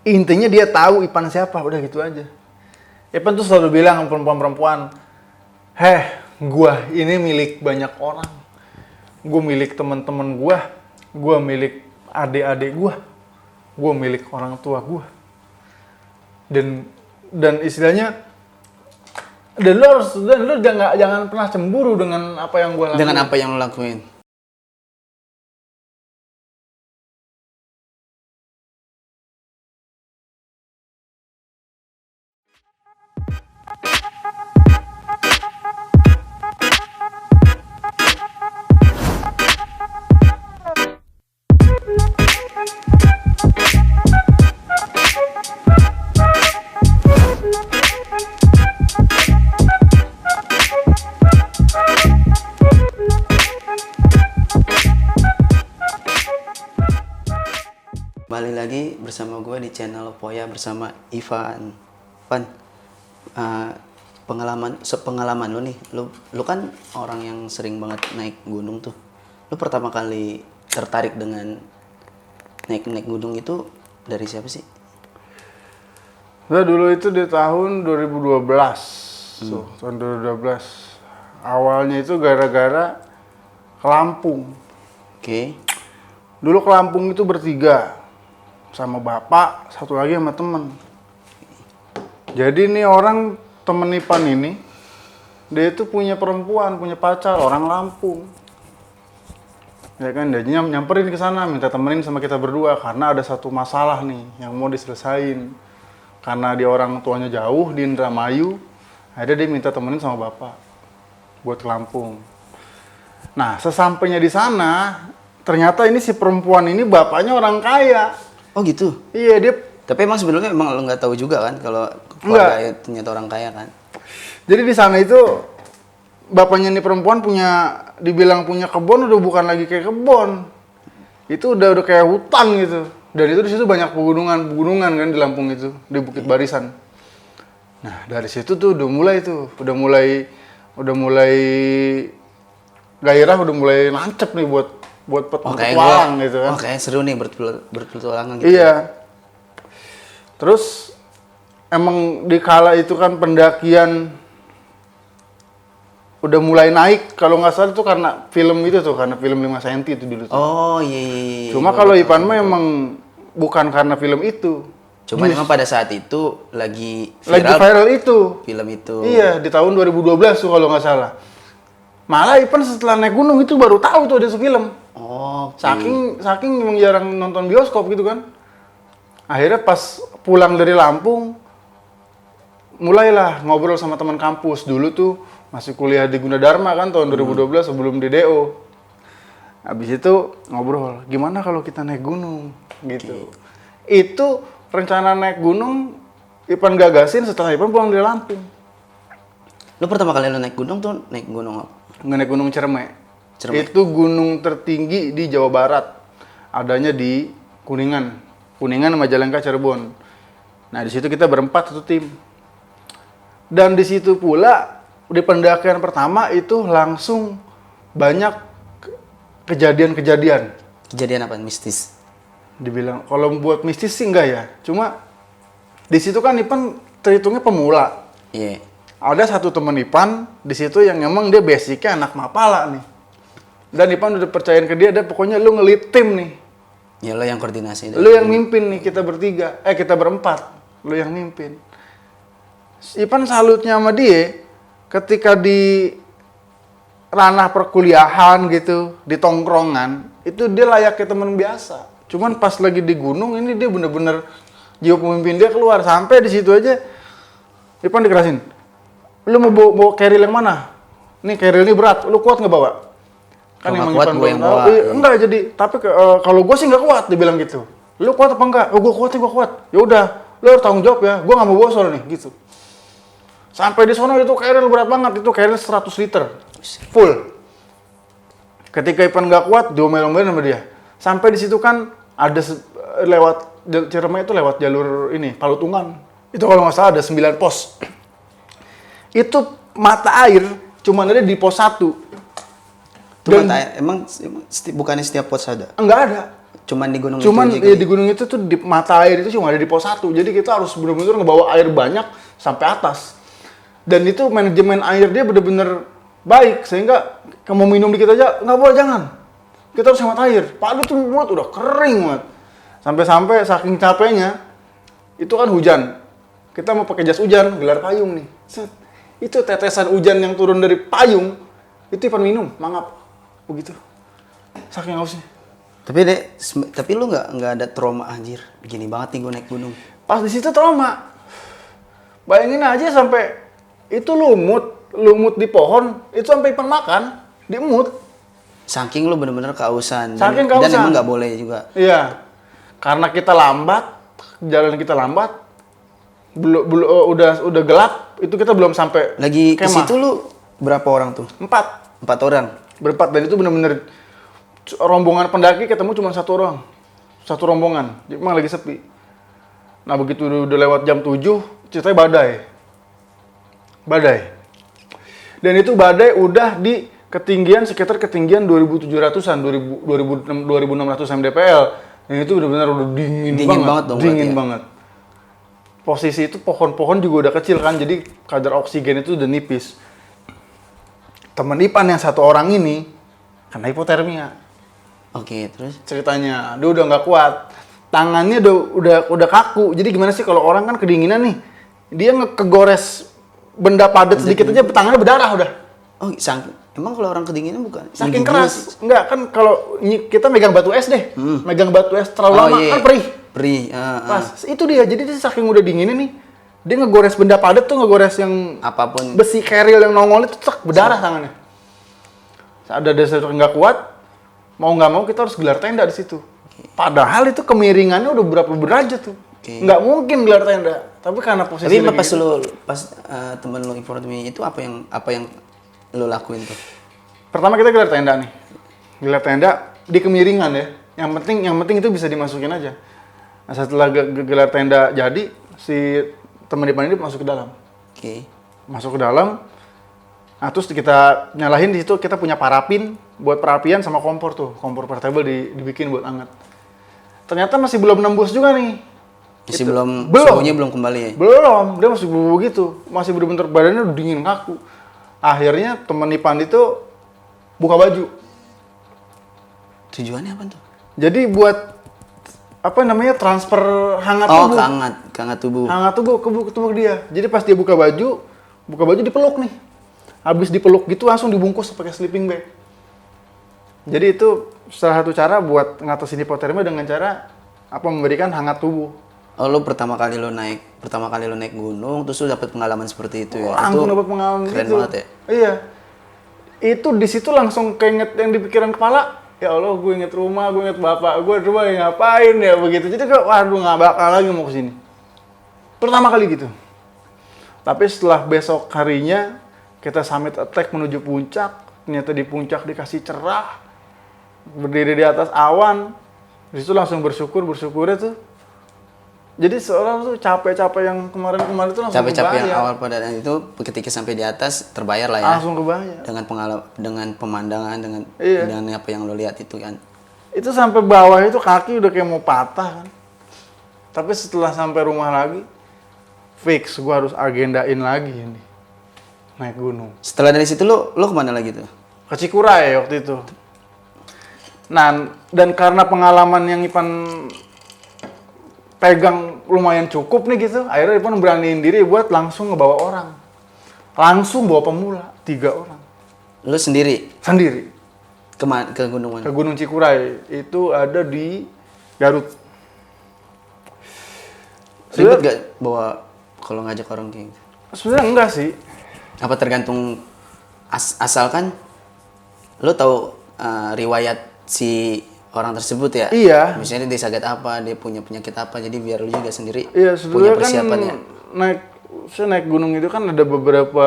Intinya dia tahu Ipan siapa, udah gitu aja. Ipan tuh selalu bilang sama perempuan-perempuan, gua ini milik banyak orang. Gua milik teman-teman gua milik adik-adik gua milik orang tua gua. Dan istilahnya, dan lu jangan pernah cemburu dengan apa yang gua lakuin. Dengan apa yang lo lakuin. Balik lagi bersama gue di channel Poya bersama Ivan. Van, sepengalaman lo nih, lu kan orang yang sering banget naik gunung tuh. Lu pertama kali tertarik dengan naik gunung itu dari siapa sih? Nah, dulu itu di tahun 2012. Tahun 2012. Awalnya itu gara-gara ke Lampung. Oke. Dulu ke Lampung itu bertiga. Sama bapak, satu lagi sama temen. Jadi nih orang temen Ipan ini, dia itu punya perempuan, punya pacar, orang Lampung. Ya kan, dia nyamperin ke sana, minta temenin sama kita berdua karena ada satu masalah nih yang mau diselesain. Karena dia orang tuanya jauh di Indramayu, akhirnya dia minta temenin sama bapak buat ke Lampung. Nah, sesampainya di sana, ternyata ini si perempuan ini bapaknya orang kaya. Oh gitu. Iya, dia. Tapi emang sebelumnya emang lo nggak tahu juga kan kalau keluarga ternyata orang kaya kan? Jadi di sana itu bapaknya nih perempuan dibilang punya kebun, udah bukan lagi kayak kebun. Itu udah kayak hutan gitu. Dan itu di situ banyak pegunungan kan di Lampung itu, di Bukit Barisan. Nah, dari situ tuh udah mulai gairah, udah mulai nancep nih buat berpetualang gitu kan. Oh, kayak seru nih berpetualangan gitu. Iya. Terus emang di kala itu kan pendakian udah mulai naik, kalau nggak salah itu karena film 5 cm itu dulu tuh. Oh iya. Cuma kalau Ipan mah emang bukan karena film itu. Cuma memang pada saat itu lagi viral itu. Film itu. Iya, di tahun 2012 tuh kalau nggak salah. Malah Ipan setelah naik gunung itu baru tahu tuh ada film. Oh. Saking emang jarang nonton bioskop gitu kan. Akhirnya pas pulang dari Lampung, mulailah ngobrol sama teman kampus. Dulu tuh masih kuliah di Gunadarma kan tahun 2012 sebelum di DO. Habis itu ngobrol, gimana kalau kita naik gunung gitu. Itu rencana naik gunung Ipan gagasin setelah Ipan pulang dari Lampung. Lu pertama kali lu naik gunung tuh naik gunung apa? Naik gunung Ciremai. Itu gunung tertinggi di Jawa Barat. Adanya di Kuningan Majalengka, Cirebon. Nah, di situ kita berempat satu tim. Dan di situ pula di pendakian pertama itu langsung banyak kejadian-kejadian. Kejadian apa? Mistis? Dibilang kalau buat mistis sih enggak ya. Cuma di situ kan Ipan terhitungnya pemula. Iya. Ada satu teman Ipan di situ yang emang dia basicnya anak Mapala nih. Dan Ipan udah percayain ke dia, pokoknya lu ngelit tim nih. Ya lo yang koordinasi. Lu yang mimpin nih, kita berempat. Lu yang mimpin. Ipan salutnya sama dia ketika di ranah perkuliahan gitu, di tongkrongan, itu dia layaknya teman biasa. Cuman pas lagi di gunung ini dia bener-bener jiwa pemimpin dia keluar. Sampai di situ aja Ipan dikerasin. Lu mau bawa keril yang mana? Nih keril ini berat, lu kuat nggak bawa? Kan emang Ipan belum tahu. Enggak jadi, tapi kalau gue sih nggak kuat, dibilang gitu. Lu kuat apa enggak? Oh, gue kuat. Ya udah, lu harus tanggung jawab ya. Gue nggak mau bawa soal nih, gitu. Sampai di sono itu keril berat banget, itu keril 100 liter, full. Ketika Ipan nggak kuat, diomelin sama dia. Sampai di situ kan ada lewat Ciremai itu lewat jalur ini Palutungan. Itu kalau nggak salah ada 9 pos. Itu mata air cuma ada di pos 1. Emang bukannya setiap pos ada? Enggak ada. Cuman di gunung Cuman itu aja ya kali. di gunung itu tuh di mata air itu cuma ada di pos 1. Jadi kita harus benar-benar ngebawa air banyak sampai atas. Dan itu manajemen air dia benar-benar baik sehingga kamu minum dikit aja nggak boleh, jangan. Kita harus hemat air. Padahal tuh mulut udah kering banget. Sampai-sampai saking capeknya itu kan hujan. Kita mau pakai jas hujan, gelar payung nih. Set. Itu tetesan hujan yang turun dari payung itu Ipan minum, mangap. Begitu. Saking hausnya. Tapi lu nggak ada trauma anjir. Begini banget nih gue naik gunung. Pas di situ trauma. Bayangin aja sampai itu lumut di pohon, itu sampai Ipan makan, diemut. Saking lu bener-bener kehausan. Saking Dan kehausan. emang nggak boleh juga. Iya. Karena kita lambat, jalan kita lambat, udah gelap, itu kita belum sampai Lagi ke kemah. situ lu berapa orang tuh? 4 4 orang. berempat, dan itu bener-bener rombongan pendaki ketemu cuma 1 orang, 1 rombongan, jadi emang lagi sepi. Nah begitu udah lewat jam 7, ceritanya badai, dan itu badai udah di ketinggian sekitar ketinggian 2.700-an, 2.600 mdpl, dan itu benar-benar udah dingin banget dong dingin berarti ya? banget. Posisi itu pohon-pohon juga udah kecil kan, jadi kadar oksigen itu udah nipis. Temen Ipan yang 1 orang ini kena hipotermia. Oke, terus? Ceritanya dia udah nggak kuat, tangannya udah kaku. Jadi gimana sih kalau orang kan kedinginan nih, dia kegores benda padat sedikit aja tangannya berdarah udah. Oh, emang kalau orang kedinginan bukan? Saking Menggigil keras. Enggak kan kalau kita megang batu es deh, megang batu es terlalu Oh, lama iya. kan perih. Perih. Pas itu dia, jadi dia saking udah dinginnya nih, dia ngegores benda padat tuh, ngegores yang Apapun. besi keril yang nongol itu cek berdarah tangannya. Ada dasar nggak kuat, mau nggak mau kita harus gelar tenda di situ. Padahal itu kemiringannya udah berapa derajat tuh. Oke. Nggak mungkin gelar tenda. Tapi karena posisi Tapi lagi pas gitu. pas temen lu informasi itu apa yang lu lakuin tuh? Pertama kita gelar tenda nih. Gelar tenda di kemiringan ya. Yang penting itu bisa dimasukin aja. Nah, setelah gelar tenda jadi, si teman Ipan ini masuk ke dalam. Oke. Masuk ke dalam. Nah, terus kita nyalahin di situ, kita punya parafin buat perapian sama kompor tuh. Kompor portable dibikin buat anget. Ternyata masih belum nembus juga nih. Masih Itu- belum belum. suhunya belum kembali ya? Belum, dia masih begitu. Masih bener-bener badannya udah dingin kaku. Akhirnya temen Ipan itu buka baju. Tujuannya apa tuh? Jadi buat apa namanya, transfer hangat Oh, tubuh. ke hangat tubuh. Hangat tubuh ke tubuh dia. Jadi pas dia buka baju dipeluk nih. Habis dipeluk gitu langsung dibungkus pakai sleeping bag. Jadi itu salah satu cara buat ngatasin hipotermia dengan cara memberikan hangat tubuh. Oh, lu pertama kali lu naik gunung, terus lu dapet pengalaman seperti itu ya? Langsung Itu dapat pengalaman keren gitu. banget ya? Iya. Itu di situ langsung keinget yang di pikiran kepala. Ya Allah, gue inget rumah, gue inget bapak gue, coba ngapain ya begitu. Jadi gue, waduh nggak bakal lagi mau kesini. Pertama kali gitu. Tapi setelah besok harinya kita summit attack menuju puncak, ternyata di puncak dikasih cerah, berdiri di atas awan, di situ langsung bersyukurnya tuh. Jadi seorang tuh capek-capek yang kemarin itu langsung Capek-capek yang kebayar. awal pada itu ketika sampai di atas terbayar lah ya? Langsung kebayar. Dengan pemandangan, dengan Iya. dengan apa yang lo lihat itu kan? Itu sampai bawah itu kaki udah kayak mau patah kan. Tapi setelah sampai rumah lagi, fix gua harus agendain lagi ini. Naik gunung. Setelah dari situ lo kemana lagi tuh? Ke Cikuray waktu itu. Nah, dan karena pengalaman yang Ipan pegang lumayan cukup nih gitu, akhirnya Ipan beraniin diri buat langsung ngebawa orang. Langsung bawa pemula, 3 orang. Lo sendiri Sendiri. ke gunung Ke mana? Gunung Cikuray. Itu ada di Garut. Ribet gak bawa kalau ngajak orang kayak gitu? Sebenarnya enggak sih. Apa tergantung asalkan lo tahu riwayat si orang tersebut ya? Iya. Misalnya dia sakit apa, dia punya penyakit apa, jadi biar lo juga sendiri Iya, punya sebenarnya kan persiapannya. saya naik gunung itu kan ada beberapa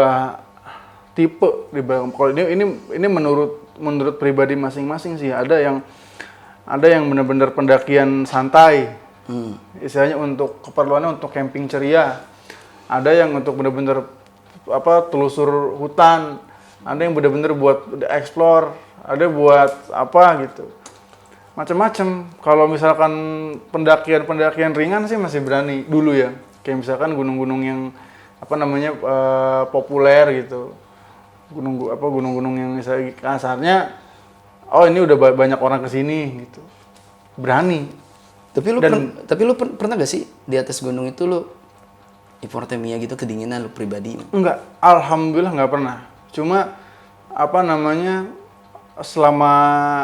tipe. Kalau ini menurut pribadi masing-masing sih. Ada yang benar-benar pendakian santai. Istilahnya untuk keperluannya untuk camping ceria. Ada yang untuk benar-benar telusur hutan. Ada yang benar-benar buat explore. Ada buat apa gitu. macam-macam. Kalau misalkan pendakian ringan sih masih berani dulu ya. Kayak misalkan gunung-gunung yang apa namanya populer gitu. Gunung-gunung yang misalnya kasarnya oh ini udah banyak orang kesini gitu. Berani. Tapi lu pernah gak sih di atas gunung itu lu hipotermia gitu, kedinginan lu pribadi? Enggak, alhamdulillah nggak pernah. Cuma apa namanya selama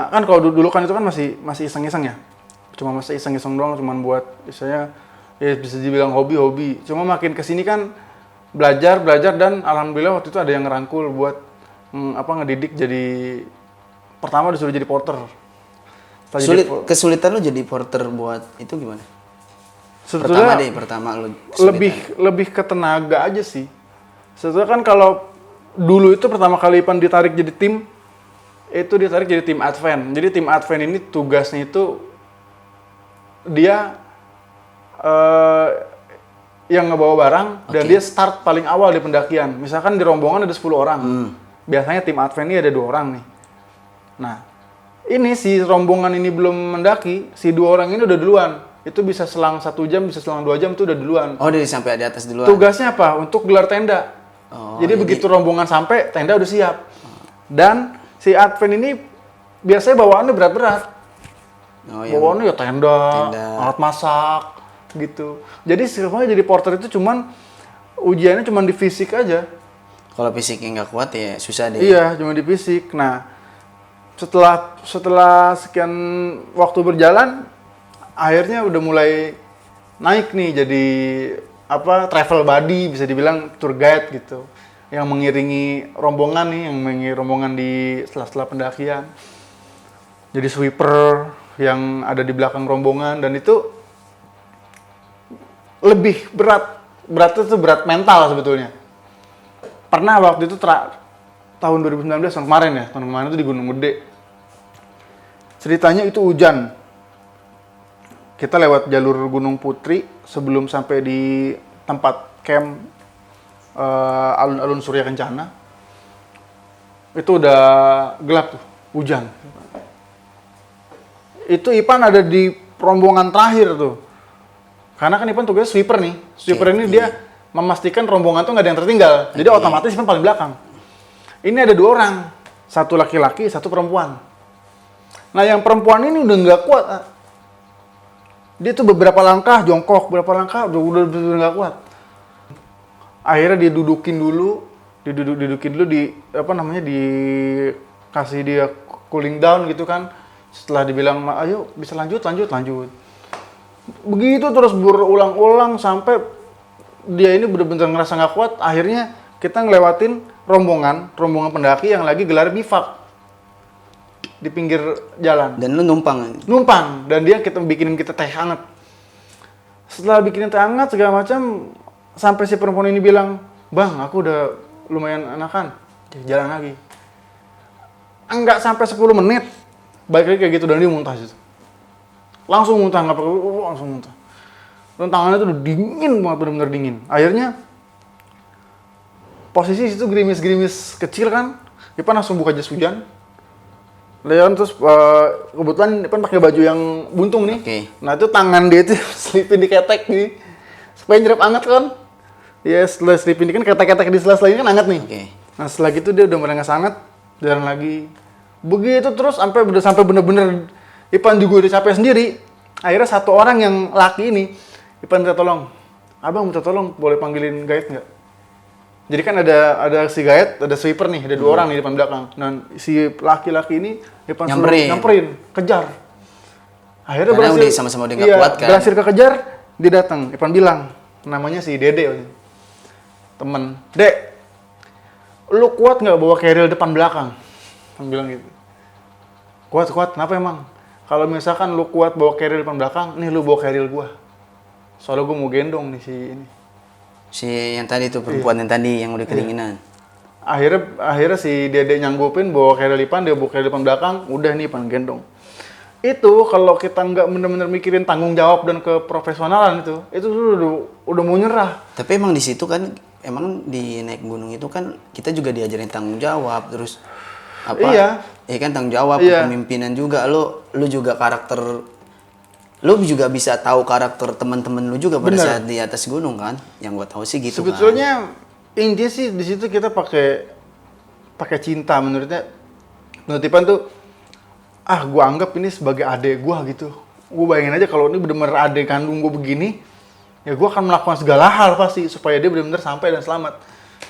kan kalau dulu kan itu kan masih iseng-iseng ya. Cuma masih iseng-iseng doang, cuman buat misalnya ya bisa dibilang hobi-hobi. Cuma makin kesini kan belajar dan alhamdulillah waktu itu ada yang ngerangkul buat ngedidik jadi pertama disuruh jadi porter. Kesulitan lu jadi porter buat itu gimana? Sebetulnya Pertama lu kesulitan. lebih ke tenaga aja sih. Sebetulnya kan kalau dulu itu pertama kali Ipan ditarik jadi tim, itu ditarik jadi tim advent. Jadi tim advent ini tugasnya itu dia yang ngebawa barang dan dia start paling awal di pendakian. Misalkan di rombongan ada 10 orang. Biasanya tim advent ini ada 2 orang nih. Nah, ini si rombongan ini belum mendaki, si 2 orang ini udah duluan. Itu bisa selang 1 jam, bisa selang 2 jam itu udah duluan. Oh, dari sampai di atas duluan. Tugasnya apa? Untuk gelar tenda. Jadi begitu rombongan sampai, tenda udah siap. Dan si advent ini biasanya bawaannya berat-berat. Bawaannya ya tenda, alat masak, gitu. Jadi sebenarnya jadi porter itu ujiannya cuman di fisik aja. Kalau fisiknya nggak kuat ya susah deh. Iya, cuma di fisik. Nah, setelah sekian waktu berjalan, akhirnya udah mulai naik nih jadi travel buddy, bisa dibilang tour guide gitu. Yang mengiringi rombongan di setelah pendakian. Jadi sweeper yang ada di belakang rombongan dan itu lebih berat. Beratnya tuh berat mental sebetulnya. Pernah waktu itu tahun 2019 tahun kemarin itu di Gunung Gede. Ceritanya itu hujan. Kita lewat jalur Gunung Putri sebelum sampai di tempat camp alun-alun Surya Kencana. Itu udah gelap tuh, hujan. Itu Ipan ada di rombongan terakhir tuh. Karena kan Ipan tugasnya sweeper nih. Sweeper ini dia memastikan rombongan tuh nggak ada yang tertinggal. Jadi otomatis Ipan paling belakang. Ini ada 2 orang. Satu laki-laki, satu perempuan. Nah yang perempuan ini udah nggak kuat. Dia tuh beberapa langkah jongkok, beberapa langkah udah nggak kuat. Akhirnya didudukin dulu dikasih dia cooling down gitu kan. Setelah dibilang, ayo bisa lanjut. Begitu terus berulang-ulang sampai dia ini benar-benar ngerasa nggak kuat. Akhirnya kita ngelewatin rombongan pendaki yang lagi gelar bivak di pinggir jalan. Dan lu numpang? Numpang. Dan dia bikinin kita teh hangat. Setelah bikinin teh hangat segala macam, sampai si perempuan ini bilang, "Bang, aku udah lumayan enakan." Jalan lagi. Enggak sampai 10 menit, balik lagi kayak gitu dan dia muntah situ. Langsung muntah, nggak perlu, langsung muntah. Dan tangannya tuh udah dingin banget, benar-benar dingin. Akhirnya, posisi situ gerimis-gerimis kecil kan, Ipan langsung buka jas hujan. Leon terus kebetulan Ipan pakai baju yang buntung nih. Okay. Nah itu tangan dia tuh selipin di ketek nih, supaya nyerap anget kan. Ya setelah selipin kan ketek-ketek di sela-selanya kan anget nih. Okay. Nah setelah gitu dia udah mulai ngesanget, jalan lagi. Begitu terus sampai bener-bener Ipan juga udah capek sendiri. Akhirnya satu orang yang laki ini, Ipan minta tolong. "Abang minta tolong, boleh panggilin guide nggak?" Jadi kan ada si guide, ada sweeper nih, ada 2 orang nih di depan belakang. Dan si laki-laki ini Ipan nyamperin, kejar. Akhirnya karena berhasil, udah sama-sama udah nggak kuat kan. Berhasil kekejar, dia datang. Ipan bilang, namanya si Dede, temen. "Dek, lu kuat nggak bawa keril depan belakang?" Ipan bilang gitu. Kuat, kenapa emang? Kalau misalkan lu kuat bawa keril depan belakang, nih lu bawa keril gua. Soalnya gua mau gendong nih si ini. Si yang tadi tuh perempuan yang tadi yang udah kedinginan. Akhirnya si Dede nyanggupin bawa keril Ipan, dia bawa keril depan belakang, udah nih Ipan gendong. Itu kalau kita nggak bener-bener mikirin tanggung jawab dan keprofesionalan itu udah mau nyerah. Tapi emang di situ kan, emang di naik gunung itu kan kita juga diajarin tanggung jawab terus apa? Iya. ya kan tanggung jawab Iya. kepemimpinan juga. Lu juga karakter, lu juga bisa tahu karakter teman-teman lu juga pada Bener. saat di atas gunung kan. Yang gua tahu sih gitu kan. Sebetulnya intinya sih di situ kita pakai cinta menurut Ipan tuh, gua anggap ini sebagai adik gua gitu. Gua bayangin aja kalau ini bener-bener adik kandung gua begini, ya gua akan melakukan segala hal pasti supaya dia benar-benar sampai dan selamat.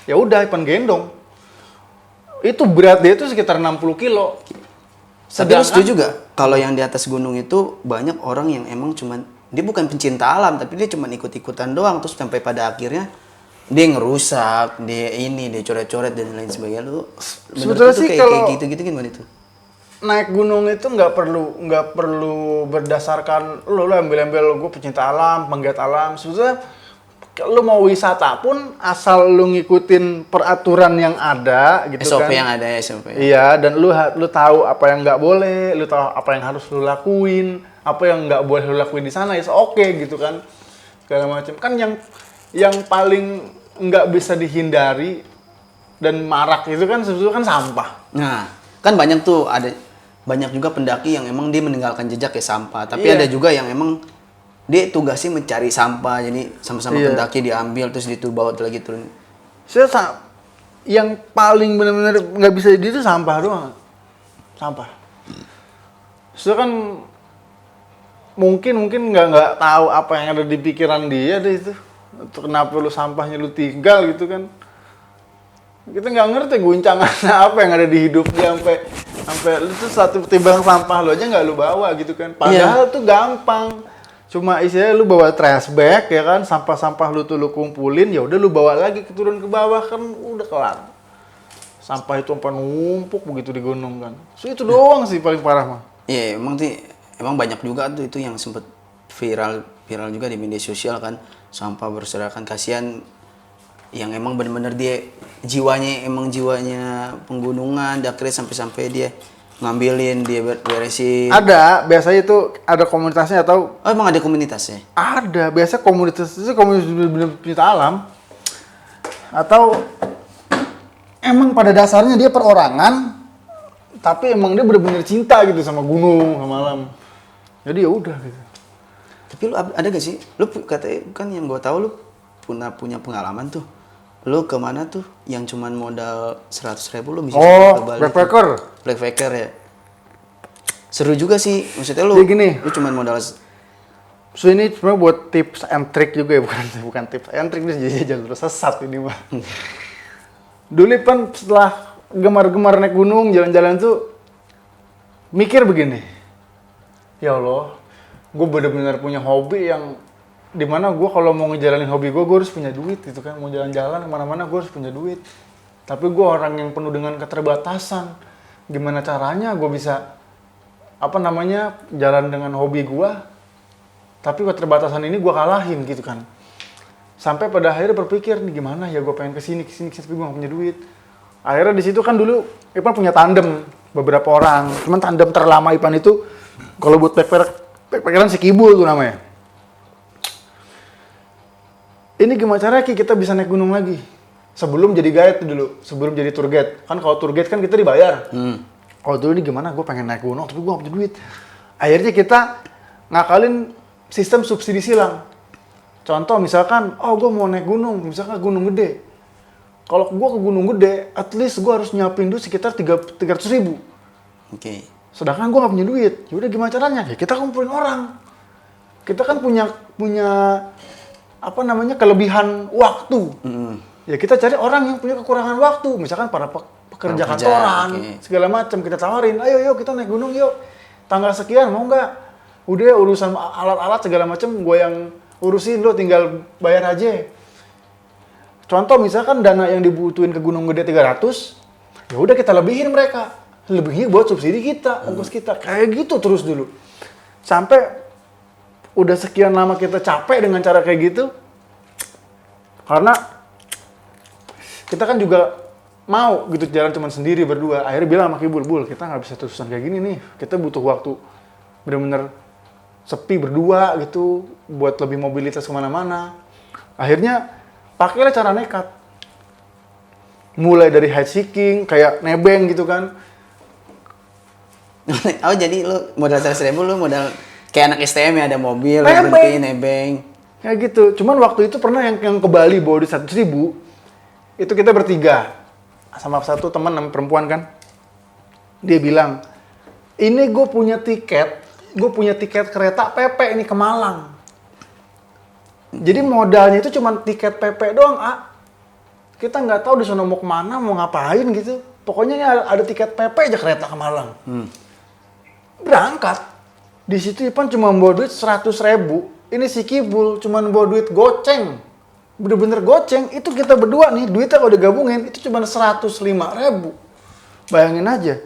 Ya udah, Ipan gendong. Itu berat dia itu sekitar 60 kilo. Tapi lu setuju gak kalau yang di atas gunung itu banyak orang yang emang cuman, dia bukan pencinta alam tapi dia cuman ikut-ikutan doang, terus sampai pada akhirnya dia ngerusak, dia coret-coret dan lain sebagainya. Lu Sebetulnya menurut lu sih kayak kalau- gitu-gitu gimana itu? Naik gunung itu nggak perlu berdasarkan lu ambil gue pecinta alam, penggiat alam. Sebetulnya lu mau wisata pun asal lu ngikutin peraturan yang ada gitu SOP kan. yang ada ya, SOP. Iya, dan lu tahu apa yang nggak boleh, lu tahu apa yang harus lu lakuin, apa yang nggak boleh lu lakuin di sana, is oke gitu kan. Segala macam. Kan yang paling nggak bisa dihindari dan marak itu kan sebetulnya kan sampah. Nah, kan banyak juga pendaki yang emang dia meninggalkan jejak ya sampah, tapi Iya. ada juga yang emang dia tugasnya mencari sampah, jadi sama-sama Iya. pendaki diambil terus bawa lagi turun. Yang paling benar-benar nggak bisa itu sampah doang. Sampah. Kan mungkin nggak tahu apa yang ada di pikiran dia deh itu. Kenapa lu sampahnya lu tinggal gitu kan? Kita nggak ngerti guncangannya apa yang ada di hidup dia sampai lu tuh satu timbang sampah lu aja nggak lu bawa gitu kan. Padahal tuh gampang. Cuma isinya lu bawa trash bag ya kan, sampah-sampah lu tuh lu kumpulin, ya udah lu bawa lagi turun ke bawah kan udah kelar. Sampah itu sampai numpuk begitu di gunung kan. So itu doang sih paling parah mah. Iya, emang banyak juga tuh itu yang sempet viral juga di media sosial kan, sampah berserakan, kasihan yang emang bener-bener dia jiwanya penggunungan, akhirnya sampai dia ngambilin, dia beresin. Ada, biasanya itu ada komunitasnya atau Oh, emang ada komunitasnya? ada, biasa komunitas itu komunitas bener-bener pencinta alam. Atau emang pada dasarnya dia perorangan, tapi emang dia bener-bener cinta gitu sama gunung, sama alam. Jadi ya udah gitu. Tapi lu ada gak sih? Lu katanya kan yang gua tahu lu punya pengalaman tuh. Lu kemana tuh yang cuman modal 100.000 lu bisa sampai ke Bali? Backpacker. Backpacker ya. Seru juga sih. Maksudnya lu Jadi gini. lu cuman modal So ini sebenarnya buat tips and trick juga ya, bukan tips and trick, ini jadi jalur sesat ini mah. Dulu kan setelah gemar-gemar naik gunung, jalan-jalan tuh mikir begini. Ya Allah, gue bener-bener punya hobi yang dimana gue kalau mau ngejalanin hobi gue harus punya duit gitu kan. Mau jalan-jalan kemana-mana gue harus punya duit. Tapi gue orang yang penuh dengan keterbatasan. Gimana caranya gue bisa jalan dengan hobi gue, tapi keterbatasan ini gue kalahin gitu kan. Sampai pada akhirnya berpikir nih gimana ya gue pengen kesini tapi gue gak punya duit. Akhirnya di situ kan dulu Ipan punya tandem beberapa orang. Cuman tandem terlama Ipan itu kalau buat backpackeran si Kibul tuh namanya. Ini gimana caranya kita bisa naik gunung lagi? Sebelum jadi guide tuh dulu, sebelum jadi tour guide. Kan kalau tour guide kan kita dibayar. Kalau dulu ini gimana? Gue pengen naik gunung tapi gue gak punya duit. Akhirnya kita ngakalin sistem subsidi silang. Contoh misalkan, gue mau naik gunung, misalkan gunung gede. Kalau gue ke gunung gede, at least gue harus nyiapin duit sekitar 300.000. Oke. Sedangkan gue gak punya duit. Yaudah gimana caranya? Ya kita kumpulin orang. Kita kan punya kelebihan waktu. Ya kita cari orang yang punya kekurangan waktu. Misalkan para pekerja kantoran, segala macam kita tawarin. Ayo kita naik gunung yuk. Tanggal sekian mau nggak? Udah urusan alat-alat segala macam gue yang urusin, lo tinggal bayar aja. Contoh misalkan dana yang dibutuhin ke gunung gede 300, ya udah kita lebihin mereka. Lebihnya buat subsidi kita, ongkos kita. Kayak gitu terus dulu. Sampai udah sekian lama kita capek dengan cara kayak gitu. Karena kita kan juga mau gitu jalan cuma sendiri berdua. Akhirnya bilang sama Kibul, Bul, kita nggak bisa terusan kayak gini nih. Kita butuh waktu bener-bener sepi berdua gitu buat lebih mobilitas kemana-mana. Akhirnya pakailah cara nekat. Mulai dari hitchhiking, kayak nebeng gitu kan. Oh jadi lu modal 100.000 lu modal kayak anak STM ya, ada mobil, Nebeng. berhenti, nebeng. Kayak gitu. Cuman waktu itu pernah yang ke Bali bawa duit 100.000. Itu kita bertiga. Sama satu teman namanya perempuan kan. Dia bilang, ini gue punya tiket kereta PP ini ke Malang. Jadi modalnya itu cuma tiket PP doang, Kita nggak tahu di sana mau kemana, mau ngapain gitu. Pokoknya ini ada tiket PP aja kereta ke Malang. Berangkat. Di situ Ipan cuma bawa duit 100.000. Ini si Kibul cuma bawa duit goceng. Bener-bener goceng. Itu kita berdua nih, duitnya kalau digabungin itu cuma 105.000. Bayangin aja.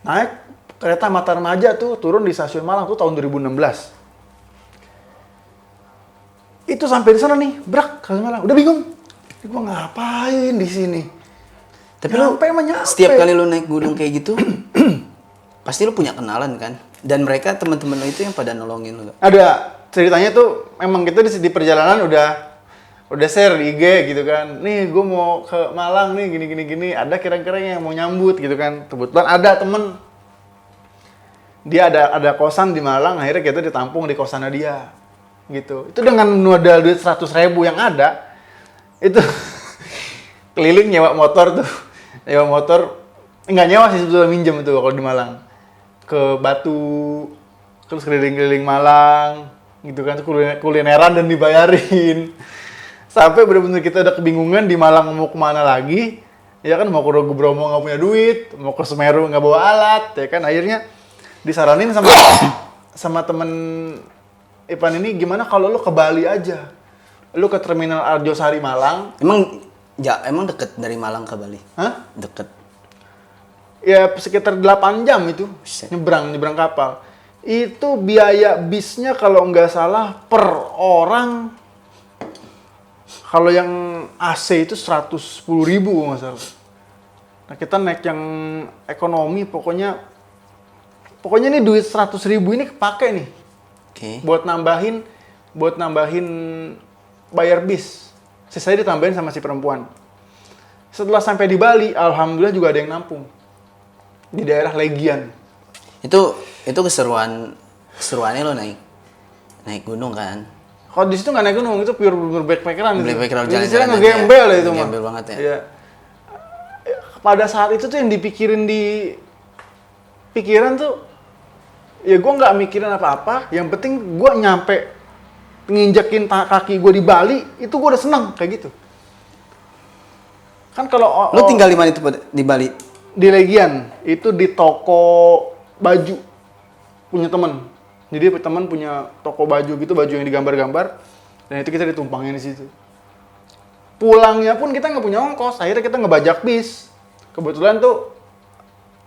Naik kereta Mata Remaja tuh, turun di stasiun Malang tuh tahun 2016. Itu sampai di sana nih, brak, ke Malang. Udah bingung. Ini gua ngapain di sini? Tapi lu nyampe. setiap kali lu naik gunung kayak gitu, pasti lu punya kenalan kan? Dan mereka teman-teman lu itu yang pada nolongin lu gak? Ada ceritanya tuh, emang kita di perjalanan udah share di IG gitu kan. Nih gue mau ke Malang nih gini. Ada kira-kira yang mau nyambut gitu kan. Kebetulan ada temen. Dia ada kosan di Malang, akhirnya kita ditampung di kosannya dia. Gitu. Itu dengan modal duit 100.000 yang ada. Itu keliling nyewa motor tuh. Nyewa motor, nggak nyewa sih sebetulnya, minjem tuh kalau di Malang. Ke Batu, terus keliling-keliling Malang, gitu kan, kulineran dan dibayarin. Sampai bener-bener kita udah kebingungan di Malang mau kemana lagi, ya kan, mau ke Rogo Bromo nggak punya duit, mau ke Semeru nggak bawa alat, ya kan, akhirnya disaranin sama temen Ipan ini, gimana kalau lu ke Bali aja, lu ke Terminal Arjosari Malang. Emang deket dari Malang ke Bali? Hah? Deket. Ya sekitar 8 jam itu, nyebrang kapal. Itu biaya bisnya kalau nggak salah per orang, kalau yang AC itu 110.000 nggak salah. Nah kita naik yang ekonomi, pokoknya ini duit 100.000 ini kepake nih. Oke. Buat nambahin bayar bis. Sisanya ditambahin sama si perempuan. Setelah sampai di Bali, alhamdulillah juga ada yang nampung. Di daerah Legian. Itu keseruannya lo naik gunung kan? Kalau di situ nggak naik gunung, itu pure backpackeran. Backpackeran Itu jalan-jalan aja. ngegembel ya itu mah. Ngegembel banget ya. Iya. Pada saat itu tuh yang dipikirin di pikiran tuh, ya gue nggak mikirin apa-apa. Yang penting gue nyampe nginjekin kaki gue di Bali, itu gue udah seneng kayak gitu. Kan kalau Lo tinggal di mana itu di Bali? Di Legian, itu di toko baju punya temen. Jadi temen punya toko baju gitu, baju yang digambar-gambar, dan itu kita ditumpangin di situ. Pulangnya pun kita nggak punya ongkos, akhirnya kita ngebajak bis. Kebetulan tuh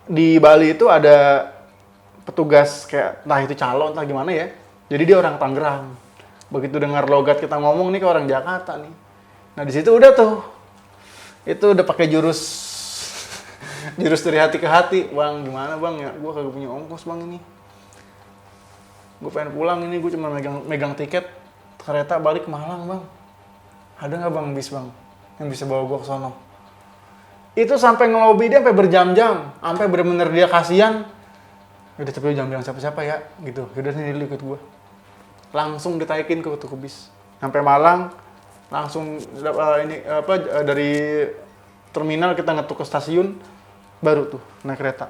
di Bali itu ada petugas kayak entah itu calon entah gimana ya. Jadi dia orang Tangerang. Begitu dengar logat kita ngomong nih ke orang Jakarta nih. Nah di situ udah tuh, itu udah pakai jurus dari hati ke hati. Bang, gimana bang ya? Gue kagak punya ongkos bang ini. Gue pengen pulang ini, gue cuma megang tiket kereta balik ke Malang bang. Ada nggak bang bis bang yang bisa bawa gue ke sono? Itu sampai ngelobi dia sampai berjam-jam, sampai bener-bener dia kasihan. Udah tapi jangan bilang siapa-siapa ya, gitu. Udah sini dulu ikut gue. Langsung ditaikin ke bis. Sampai Malang, langsung dari terminal kita ngetuk ke stasiun, baru tuh naik kereta.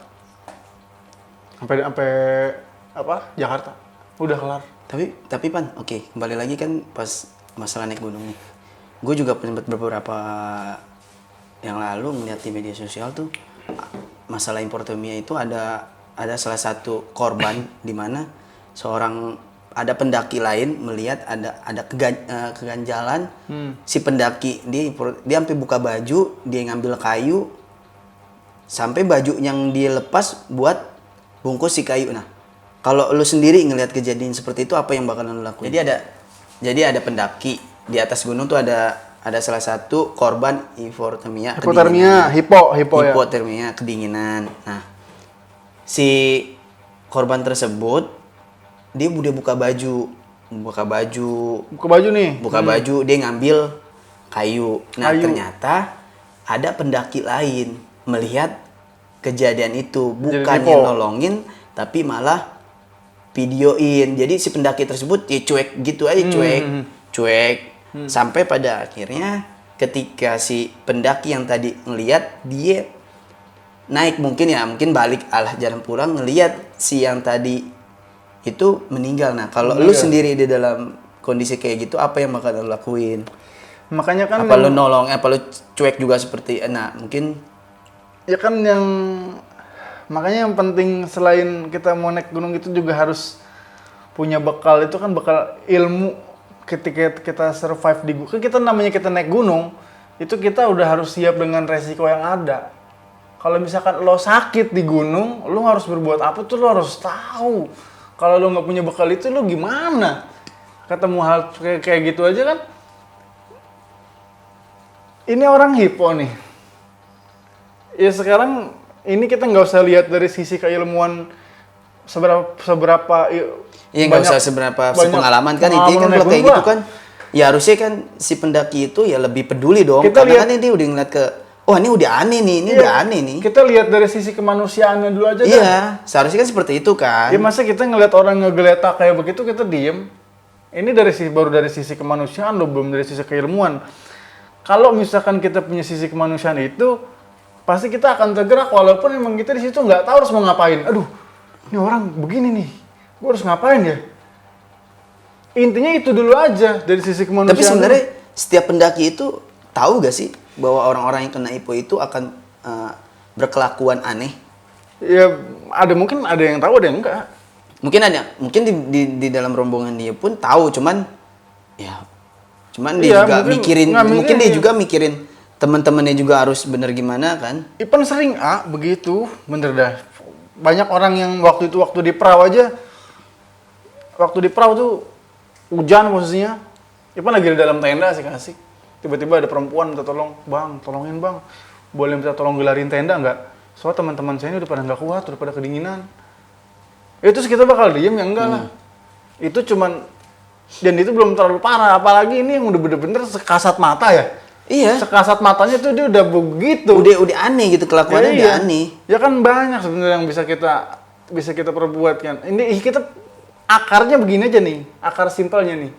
Sampai Jakarta. Udah kelar. Tapi Pan, oke, kembali lagi kan pas masalah naik gunung nih. Gue juga sempat beberapa yang lalu ngeliat di media sosial tuh masalah hipotermia itu ada salah satu korban di mana ada pendaki lain melihat ada keganjalan. Si pendaki dia sampai buka baju, dia ngambil kayu sampai baju yang dia lepas buat bungkus si kayu. Nah, kalau lu sendiri ngelihat kejadian seperti itu, apa yang bakalan lu lakuin? Jadi ada pendaki di atas gunung tuh ada salah satu korban hipotermia kedinginan. Nah, si korban tersebut dia udah buka baju dia ngambil kayu. Nah, ternyata ada pendaki lain melihat kejadian itu, bukannya nolongin, tapi malah videoin. Jadi si pendaki tersebut ya cuek gitu aja, cuek. Sampai pada akhirnya ketika si pendaki yang tadi ngelihat, dia naik mungkin balik jalan pulang, ngelihat si yang tadi itu meninggal. Nah, kalau lu sendiri di dalam kondisi kayak gitu, apa yang bakal lu lakuin? Makanya kan apa lu nolong, apa lu cuek juga seperti mungkin ya kan makanya yang penting selain kita mau naik gunung itu juga harus punya bekal. Itu kan bekal ilmu ketika kita survive di gunung. Kita namanya kita naik gunung, itu kita udah harus siap dengan resiko yang ada. Kalau misalkan lo sakit di gunung, lo harus berbuat apa tuh lo harus tahu. Kalau lo nggak punya bekal itu lo gimana? Ketemu hal kayak gitu aja kan. Ini orang hipo nih. Ya sekarang ini kita nggak usah lihat dari sisi keilmuan seberapa iya, nggak usah seberapa pengalaman kan. Itu kan kalau kayak gitu kan ya harusnya kan si pendaki itu ya lebih peduli dong. Kita karena kan ini udah ngeliat ke ini udah aneh nih, udah aneh nih. Kita lihat dari sisi kemanusiaannya dulu aja kan. Iya, seharusnya kan seperti itu kan. Ya masa kita ngeliat orang ngegeletak kayak begitu kita diem. Ini baru dari sisi kemanusiaan loh, belum dari sisi keilmuan. Kalau misalkan kita punya sisi kemanusiaan itu, pasti kita akan tergerak walaupun memang kita di situ nggak tahu harus mau ngapain. Aduh, ini orang begini nih, gue harus ngapain ya? Intinya itu dulu aja dari sisi kemanusiaan. Tapi sebenarnya setiap pendaki itu tahu gak sih bahwa orang-orang yang kena IPO itu akan berkelakuan aneh? Ya ada, mungkin ada yang tahu, ada yang enggak. Mungkin di dalam rombongan dia pun tahu, cuman dia juga mikirin, mungkin dia juga mikirin teman-temannya juga harus bener gimana kan. Ipan sering begitu, bener dah. Banyak orang yang waktu di perahu aja, waktu di perahu tuh hujan posisinya, Ipan lagi di dalam tenda asik-asik. Tiba-tiba ada perempuan minta tolong, bang, tolongin bang, boleh minta tolong gelarin tenda nggak? Soalnya teman-teman saya ini udah pada nggak kuat, udah pada kedinginan. Itu kita bakal diem ya enggak lah. Itu cuman, dan itu belum terlalu parah, apalagi ini yang udah bener-bener sekasat mata ya. Iya. Sekasat matanya tuh dia udah begitu. Udah aneh gitu kelakuannya, udah aneh. Ya kan banyak sebenarnya yang bisa kita perbuat kan. Ini kita akarnya begini aja nih, akar simpelnya nih.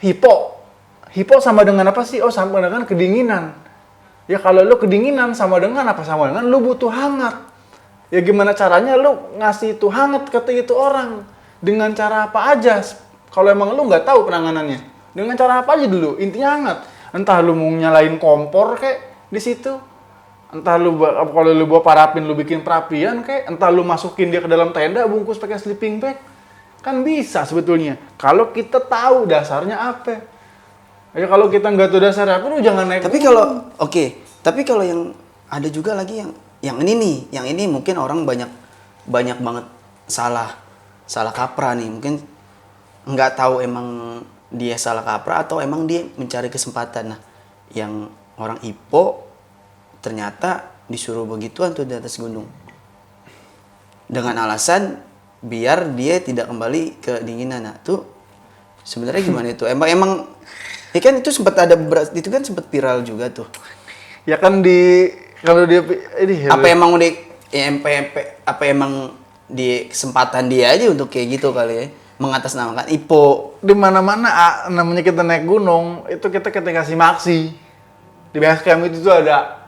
Hipo sama dengan apa sih? Oh, sama dengan kedinginan. Ya kalau lu kedinginan sama dengan apa? Sama dengan lu butuh hangat. Ya gimana caranya lu ngasih itu hangat ke itu orang? Dengan cara apa aja? Kalau emang lu nggak tahu penanganannya, dengan cara apa aja dulu? Intinya hangat. Entah lu mau nyalain kompor kayak di situ, entah lu kalau lu bawa parafin lu bikin perapian kayak, entah lu masukin dia ke dalam tenda bungkus pakai sleeping bag, kan bisa sebetulnya. Kalau kita tahu dasarnya apa. Ya kalau kita nggak tahu dasarnya apa, lu jangan naik. Tapi kalau yang ada juga lagi yang ini mungkin orang banyak banget salah kaprah nih, mungkin nggak tahu emang dia salah kaprah atau emang dia mencari kesempatan. Nah, yang orang IPO ternyata disuruh begituan tuh di atas gunung dengan alasan biar dia tidak kembali ke dinginan. Nah, tuh sebenarnya gimana itu? Emang ya kan itu sempat viral juga tuh. Ya kan kalau dia ini apa emang udah apa emang di kesempatan dia aja untuk kayak gitu kali ya, mengatasnamakan IPO. Di mana-mana namanya kita naik gunung itu kita kasih maksi. Di base camp itu tuh ada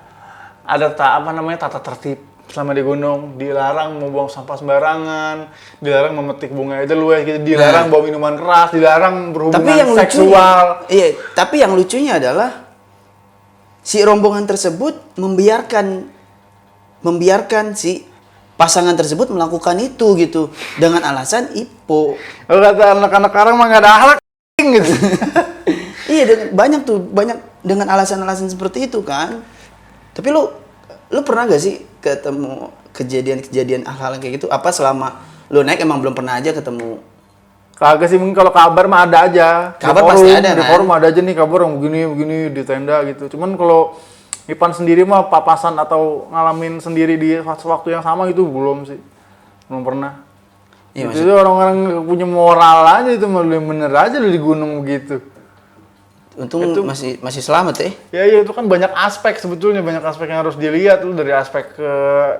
tata tertib selama di gunung. Dilarang membuang sampah sembarangan, dilarang memetik bunga edelweiss gitu, dilarang bawa minuman keras, dilarang berhubungan seksual. Tapi yang lucunya adalah si rombongan tersebut membiarkan si pasangan tersebut melakukan itu gitu dengan alasan IPO. Kalau kata anak-anak sekarang mah nggak ada akhlak gitu. Iya, banyak dengan alasan-alasan seperti itu kan. Tapi lu pernah gak sih ketemu kejadian hal-hal kayak gitu? Apa selama lu naik emang belum pernah aja ketemu? Kagak sih, mungkin kalau kabar mah ada aja. Kabar pasti ada kan? Di forum ada aja nih kabar yang begini di tenda gitu. Cuman kalau Ipan sendiri mah papasan atau ngalamin sendiri di waktu yang sama itu belum sih. Belum pernah. Iya, itu orang-orang punya moral aja itu, malu bener aja lu di gunung begitu. Untung Itu- masih selamat ya. Ya iya itu kan banyak aspek sebetulnya, banyak aspek yang harus dilihat tuh, dari aspek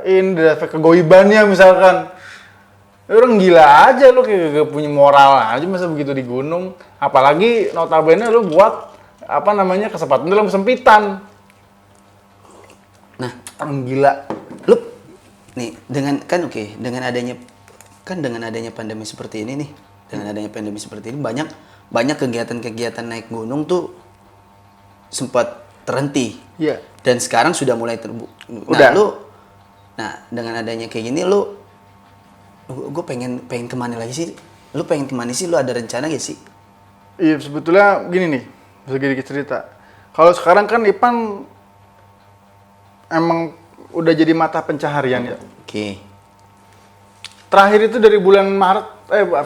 dari aspek kegoibannya misalkan. Orang gila aja lu, kayak gak punya moral aja masa begitu di gunung. Apalagi notabene lu buat apa namanya kesempatan dalam kesempitan. Nah, Orang gila. lu nih dengan adanya pandemi seperti ini nih, banyak kegiatan-kegiatan naik gunung tuh sempat terhenti. Iya. Dan sekarang sudah mulai Udah. Dengan adanya kayak gini gue pengen kemana lagi sih? Lu pengen kemana sih? Lu ada rencana gak sih? Iya sebetulnya gini nih, sedikit cerita. Kalau sekarang kan Ipan emang udah jadi mata pencaharian ya. Oke. Terakhir itu dari bulan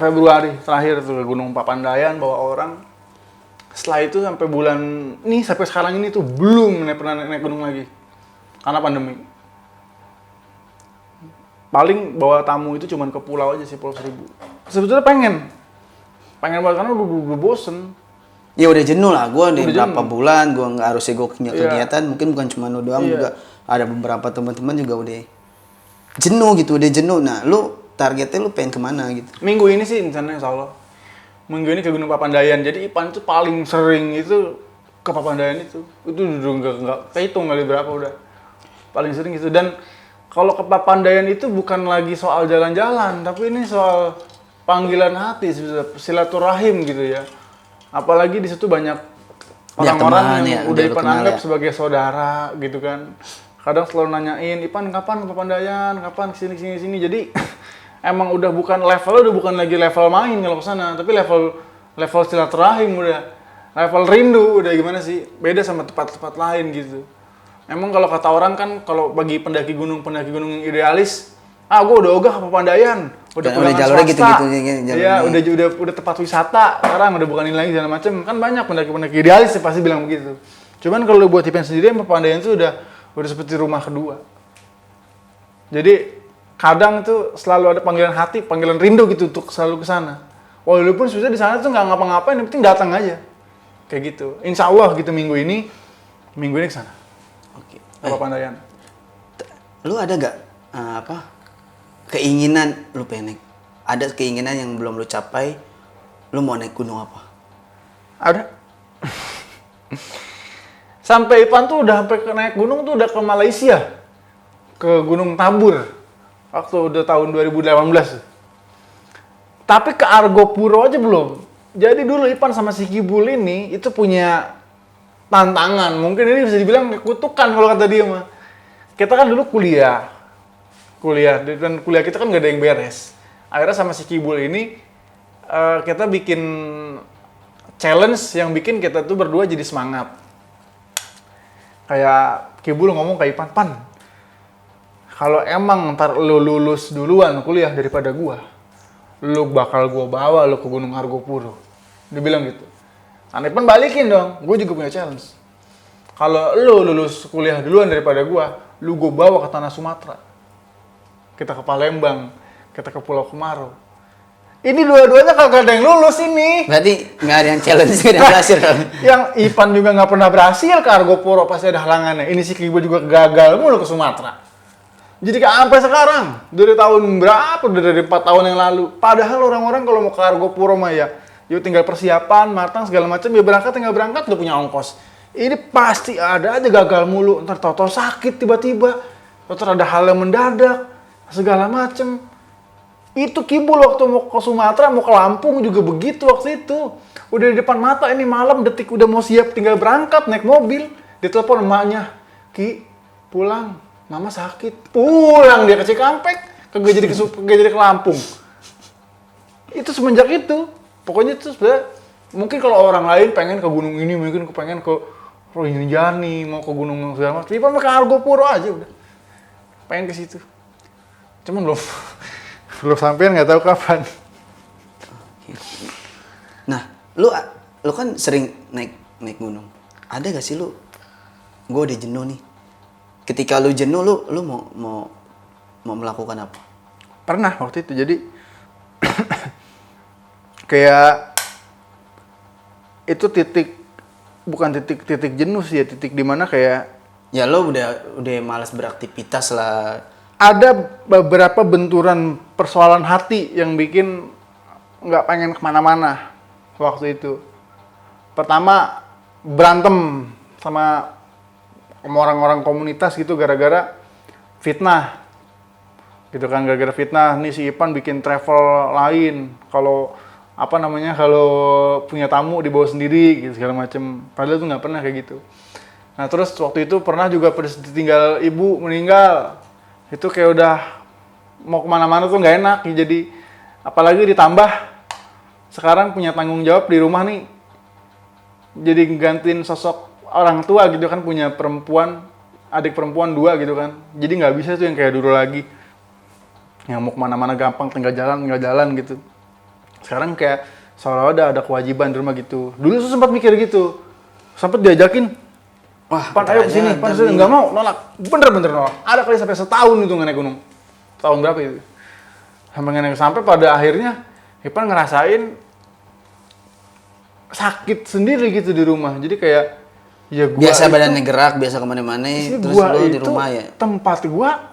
Februari terakhir tuh ke Gunung Papandayan bawa orang. Setelah itu sampai sekarang ini tuh belum pernah naik gunung lagi karena pandemi. Paling bawa tamu itu cuman ke pulau aja sih, Pulau Seribu. Sebetulnya pengen banget karena udah bosen. Ya udah jenuh lah, gue di Udah berapa jenuh. bulan gue nggak harus gue punya Iya. kegiatan, mungkin bukan cuma lu doang, Iya. juga ada beberapa teman-teman juga udah jenuh. Nah, lu targetnya lu pengen kemana gitu? Minggu ini sih insya Allah. Minggu ini ke Gunung Papandayan. Jadi Ipan itu paling sering itu ke Papandayan itu. Itu udah nggak kehitung kali berapa udah. Paling sering itu. Dan kalau ke Papandayan itu bukan lagi soal jalan-jalan, tapi ini soal panggilan hati, silaturahim gitu ya. Apalagi di situ banyak orang-orang teman, yang ya, udah udah lu Ipan kenal anggap ya. sebagai saudara gitu kan. Kadang selalu nanyain, Ipan kapan ke Papandayan, kapan kesini. Jadi emang udah bukan lagi level main kalau ke sana, tapi level silaturahim udah. Level rindu udah gimana sih? Beda sama tempat-tempat lain gitu. Emang kalau kata orang kan, kalau bagi pendaki gunung yang idealis, gue udah ogah ke Papandayan, Udah pegangan jalurnya swasta. gitu-gitu, jalurnya. Iya, udah tempat wisata, sekarang udah bukan ini lagi segala macem. Kan banyak pendaki idealis sih pasti bilang begitu. Cuman kalau buat Ipan sendiri, Papandayan itu udah seperti rumah kedua. Jadi kadang tuh selalu ada panggilan hati, panggilan rindu gitu untuk selalu ke sana. Walaupun sebenarnya di sana tuh nggak ngapa-ngapain, yang penting datang aja. Kayak gitu. Insya Allah gitu minggu ini ke sana. Oke. Ke Papandayan. Lu ada gak keinginan lu pengen naik? Ada keinginan yang belum lu capai, lu mau naik gunung apa? Ada. Sampai Ipan tuh udah sampai naik gunung tuh udah ke Malaysia. Ke Gunung Tabur. Waktu udah tahun 2018. Tapi ke Argopuro aja belum. Jadi dulu Ipan sama si Kibul ini itu punya tantangan. Mungkin ini bisa dibilang kutukan kalau kata dia mah. Kita kan dulu kuliah dan kuliah kita kan gak ada yang beres. Akhirnya sama si Kibul ini kita bikin challenge yang bikin kita tuh berdua jadi semangat. Kayak Kibul ngomong ke Ipan, Pan, kalau emang ntar lu lulus duluan kuliah daripada gua, lu bakal gua bawa lu ke Gunung Argopuro. Dia bilang gitu. Nah, Ipan balikin dong, gua juga punya challenge. Kalau lu lulus kuliah duluan daripada gua bawa ke tanah Sumatera. Kita ke Palembang, kita ke Pulau Kemarau. Ini dua-duanya kagak ada yang lulus ini. Berarti nggak ada yang challenge, nggak ada yang berhasil. Yang Ipan juga nggak pernah berhasil ke Argopuro, pasti ada halangannya. Ini si Kibo juga gagal mulu ke Sumatera. Jadi sampai sekarang, dari tahun berapa? Dari 4 tahun yang lalu. Padahal orang-orang kalau mau ke Argopuro mah ya, yuk tinggal persiapan, matang segala macam, ya berangkat tinggal berangkat udah punya ongkos. Ini pasti ada aja gagal mulu, ntar tau-tau sakit tiba-tiba, ntar ada hal yang mendadak, segala macem. Itu Kibul waktu mau ke Sumatera, mau ke Lampung juga begitu waktu itu. Udah di depan mata, ini malam detik udah mau siap tinggal berangkat naik mobil. Ditelepon emaknya, Ki, pulang, mama sakit. Pulang dia ke Cikampek, kagak jadi ke Lampung. Itu semenjak itu, pokoknya itu sebenarnya mungkin kalau orang lain pengen ke gunung ini, mungkin pengen ke Rinjani, mau ke gunung segala macam. Tapi ke Argopuro aja udah. Pengen ke situ. Cuman belum sampean, nggak tahu kapan. Nah, lu kan sering naik gunung. Ada gak sih lu? Gue udah jenuh nih. Ketika lu jenuh, lu mau melakukan apa? Pernah waktu itu, jadi kayak itu titik bukan titik jenuh sih ya, titik dimana kayak Ya lo udah malas beraktivitas lah. ada beberapa benturan persoalan hati yang bikin nggak pengen kemana-mana waktu itu. Pertama, berantem sama orang-orang komunitas gitu gara-gara fitnah. Gitu kan, gara-gara fitnah nih si Ipan bikin travel lain. Kalau kalau punya tamu dibawa sendiri gitu segala macem. Padahal tuh nggak pernah kayak gitu. Nah terus waktu itu pernah juga ditinggal ibu meninggal. Itu kayak udah mau kemana-mana tuh nggak enak. Jadi apalagi ditambah sekarang punya tanggung jawab di rumah nih. Jadi gantiin sosok orang tua gitu kan, punya perempuan, adik perempuan 2 gitu kan. Jadi nggak bisa tuh yang kayak dulu lagi. Yang mau kemana-mana gampang tinggal jalan gitu. Sekarang kayak seolah-olah ada kewajiban di rumah gitu. Dulu tuh sempat mikir gitu. Sempat diajakin, Wah, Pan ayo kesini, Pan kesini. Nggak mau, nolak. Bener-bener nolak. Ada kali sampai setahun itu nggak naik gunung. Tahun berapa itu? Sampai pada akhirnya Ipan ngerasain sakit sendiri gitu di rumah. Jadi kayak ya gua biasa badannya gerak, biasa kemana-mana, terus gua lo di itu rumah ya. tempat gua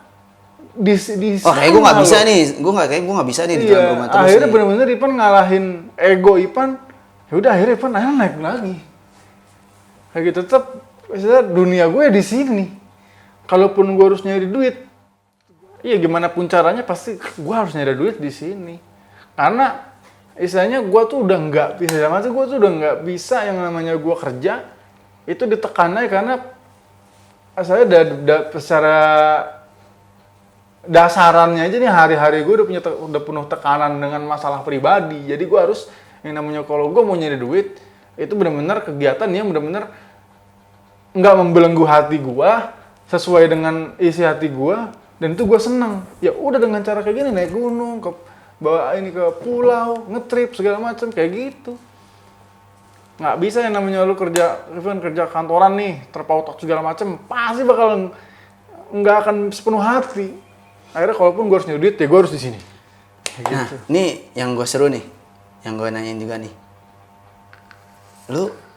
di Oh, kayak gue nggak bisa nih, gue nggak bisa nih di dalam rumah terus. Akhirnya nih. bener-bener Ipan ngalahin ego Ipan. Ya udah akhirnya Ipan naik lagi. Kayak gitu tetap dunia gue di sini. Kalaupun gue harus nyari duit, iya gimana pun caranya pasti gue harus nyari duit di sini. Karena istilahnya gue tuh udah nggak bisa, gue tuh udah nggak bisa yang namanya gue kerja itu ditekan aja karena saya secara dasarannya aja nih hari-hari gue udah penuh tekanan dengan masalah pribadi. Jadi gue harus yang namanya kalau gue mau nyari duit itu benar-benar kegiatan yang benar-benar nggak membelenggu hati gue, sesuai dengan isi hati gue, dan itu gue seneng. Ya udah dengan cara kayak gini, naik gunung, bawa ini ke pulau, ngetrip segala macam kayak gitu. Nggak bisa yang namanya lu kerja kantoran nih, terpaut segala macam, pasti bakal nggak akan sepenuh hati. Akhirnya kalaupun gue harus nyari duit, ya gue harus di sini. Nah, nih yang gue seru nih, yang gue nanyain juga nih. Lu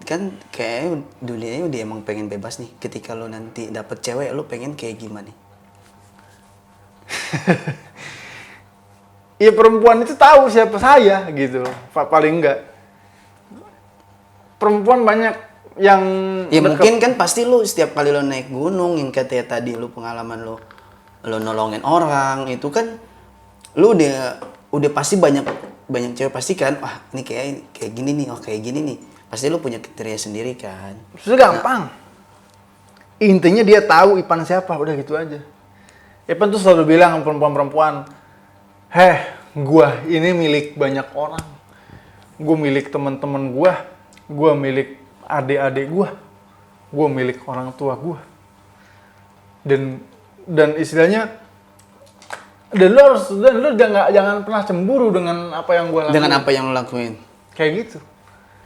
kan kayak dulunya udah emang pengen bebas nih. Ketika lu nanti dapet cewek, lu pengen kayak gimana nih? Ya perempuan itu tahu siapa saya gitu, paling enggak. Perempuan banyak yang Ya mungkin kan pasti lu setiap kali lu naik gunung, yang katanya tadi lu pengalaman lu nolongin orang, itu kan lu udah pasti banyak cewek pasti kan, wah ini kayak gini nih, oh kayak gini nih. Pasti lu punya kriteria sendiri kan. Sudah gampang. Intinya dia tahu Ipan siapa, udah gitu aja. Ipan tuh selalu bilang sama perempuan-perempuan, gua ini milik banyak orang. Gua milik teman-teman gua milik adik-adik gua milik orang tua gua. Dan istilahnya lu jangan pernah cemburu dengan apa yang gua lakuin. Dengan apa yang lu lakuin. Kayak gitu.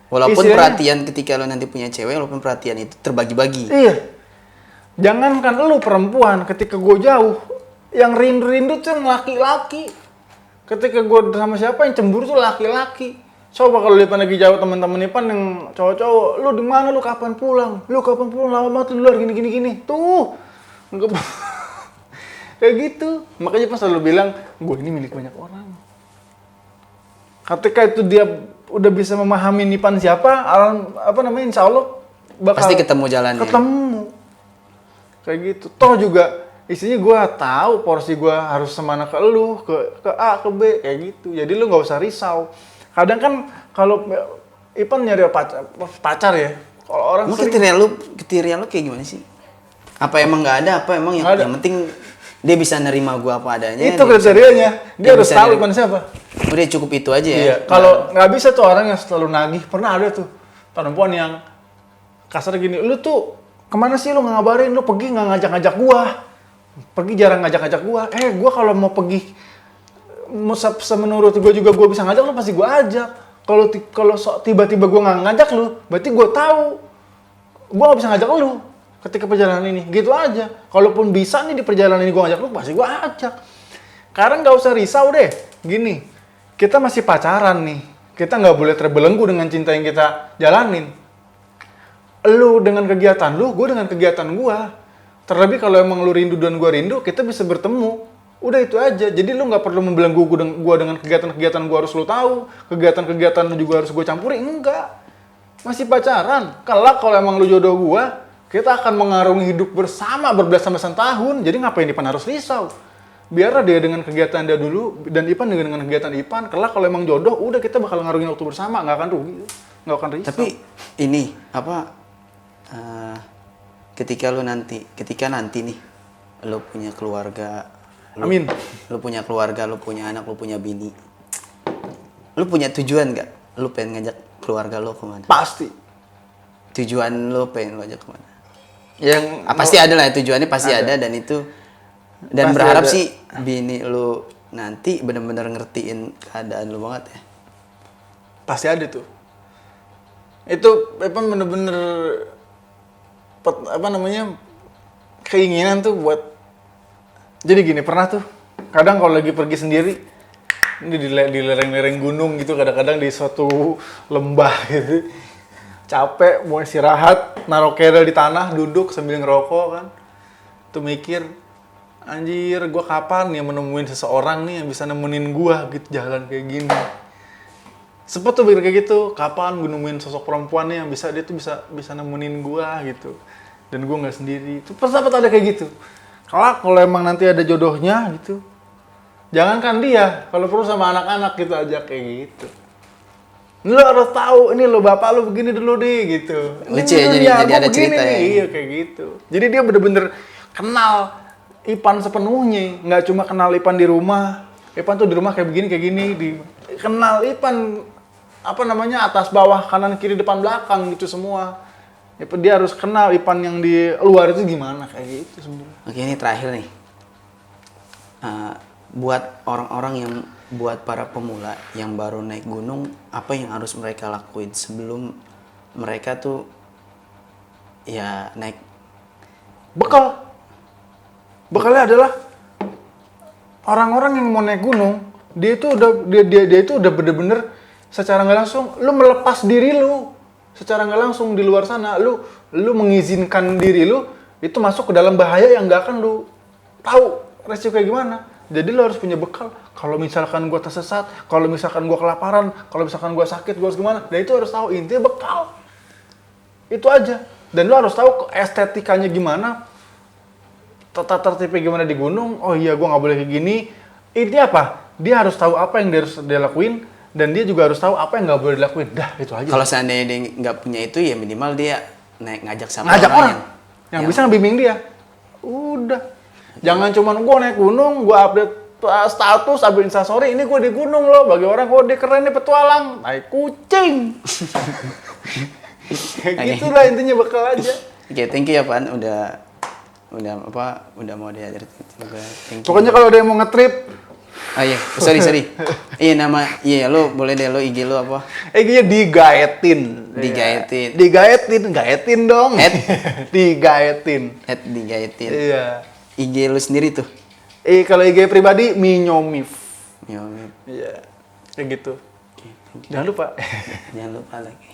Walaupun Istilahnya, perhatian ketika lo nanti punya cewek, walaupun perhatian itu terbagi-bagi. Iya. Jangankan lu perempuan, ketika gue jauh, yang rindu tuh yang laki-laki. Ketika gue sama siapa yang cemburu tuh laki-laki. Coba kalau Ipan lagi jauh teman-teman Ipan yang cowok-cowok, lu di mana, lu kapan pulang? Lu kapan pulang? Lama banget lu di luar gini. Tuh. Kayak gitu. Makanya Ipan selalu bilang, gue ini milik banyak orang. Ketika itu dia udah bisa memahami Ipan siapa, insya Allah bakal pasti ketemu jalannya. Ketemu. Kayak gitu. Toh juga isinya gue tahu porsi gue harus semana ke lu, ke A, ke B, kayak gitu. Jadi lu nggak usah risau. Kadang kan kalau Ipan nyari pacar ya, kalau orang kriteria lu kayak gimana sih? Apa emang nggak ada? Apa emang yang penting dia bisa nerima gue apa adanya? Itu kriterianya. Dia harus tahu Ipan siapa. Udah cukup itu aja ya. Iya. Kalau nggak bisa tuh orang yang selalu nagih. Pernah ada tuh perempuan yang kasar gini. Lu tuh kemana sih lu nggak ngabarin? Lu pergi nggak ngajak-ngajak gua. Pergi jarang ngajak-ngajak gua. Gua kalau mau pergi, semenurut gua juga gua bisa ngajak lu pasti gua ajak. Kalau tiba-tiba gua nggak ngajak lu, berarti gua tahu gua nggak bisa ngajak lu ketika perjalanan ini. Gitu aja. Kalaupun bisa nih di perjalanan ini gua ngajak lu, pasti gua ajak. Sekarang nggak usah risau deh. Gini, kita masih pacaran nih. Kita nggak boleh terbelenggu dengan cinta yang kita jalanin. Lu dengan kegiatan lu, gue dengan kegiatan gue. Terlebih kalau emang lu rindu dan gue rindu, kita bisa bertemu. Udah itu aja. Jadi lu nggak perlu membelenggu gue dengan kegiatan-kegiatan gue harus lu tahu, kegiatan-kegiatan lu juga harus gue campuri. Enggak. Masih pacaran. Kelak kalau emang lu jodoh gue, kita akan mengarungi hidup bersama berbelasan-belasan tahun. Jadi ngapain Ipan harus risau? Biarlah dia dengan kegiatan dia dulu dan Ipan dengan kegiatan Ipan. Kelak kalau emang jodoh, udah kita bakal ngarungin waktu bersama, nggak akan rugi, nggak akan risau. Tapi ini ketika nanti nih lo punya keluarga, Amin. Lo punya keluarga, lo punya anak, lo punya bini, lo punya tujuan nggak? Lo pengen ngajak keluarga lo kemana? Pasti. Tujuan lo pengen lo ajak kemana? Pasti ada lah tujuannya, pasti ada dan itu dan Pasti berharap ada. sih bini lo nanti benar-benar ngertiin keadaan lo banget ya. Pasti ada tuh. Itu bener-bener keinginan tuh buat. Jadi gini, pernah tuh kadang kalau lagi pergi sendiri ini di lereng-lereng gunung gitu, kadang-kadang di suatu lembah gitu, capek mau istirahat, naruh keril di tanah, duduk sambil ngerokok kan, tuh mikir, anjir gue kapan ya menemuin seseorang nih yang bisa nemenin gue gitu jalan kayak gini. Sempet tuh pikir kayak gitu, kapan gue nemuin sosok perempuan nih yang dia tuh bisa nemenin gue gitu, dan gue nggak sendiri. Itu sempat ada kayak gitu. Kalau emang nanti ada jodohnya gitu, jangankan dia, kalau perlu sama anak-anak gitu aja kayak gitu. Lo harus tahu, ini lo bapak lo begini dulu deh gitu. Lucu ya, jadi ada cerita ya. Iya kayak gitu. Jadi dia bener-bener kenal Ipan sepenuhnya, nggak cuma kenal Ipan di rumah. Ipan tuh di rumah kayak begini, kenal Ipan atas bawah kanan kiri depan belakang gitu semua. Dia harus kenal Ipan yang di luar itu gimana kayak gitu sebenarnya. Oke, ini terakhir nih. Buat orang-orang buat para pemula yang baru naik gunung, apa yang harus mereka lakuin sebelum mereka tuh ya naik? Bekalnya adalah orang-orang yang mau naik gunung, dia itu udah bener-bener secara nggak langsung lu melepas diri lu. Secara nggak langsung di luar sana, lu mengizinkan diri lu itu masuk ke dalam bahaya yang nggak akan lu tahu resiko kayak gimana. Jadi lu harus punya bekal. Kalau misalkan gua tersesat, kalau misalkan gua kelaparan, kalau misalkan gua sakit, gua harus gimana? Dan itu harus tahu, intinya bekal. Itu aja. Dan lu harus tahu estetikanya gimana, tata tertibnya gimana di gunung. Oh iya, gua nggak boleh kayak gini. Intinya apa? Dia harus tahu apa yang dia lakuin. Dan dia juga harus tahu apa yang nggak boleh dilakuin. Dah, itu aja. Kalau seandainya dia nggak punya itu, ya minimal dia ngajak orang yang bisa ngebimbing dia. Udah. Jangan cuman gue naik gunung, gue update status, update instastory, ini gue di gunung loh. Bagi orang, dia keren nih petualang. Naik kucing. Kayak gitulah intinya, bekal aja. Oke, thank you ya Pan. Udah mau diajarin juga. Pokoknya kalau ada yang mau nge-trip, iya, sorry. Iya, lo boleh deh, lo IG lo apa? IG-nya digaetin. Gaetin dong. Digaetin. @digaetin. Iya. IG lo sendiri tuh? Kalau IG pribadi, Minyomif. Iya. Iya, kayak gitu. Jangan lupa. Jangan lupa lagi.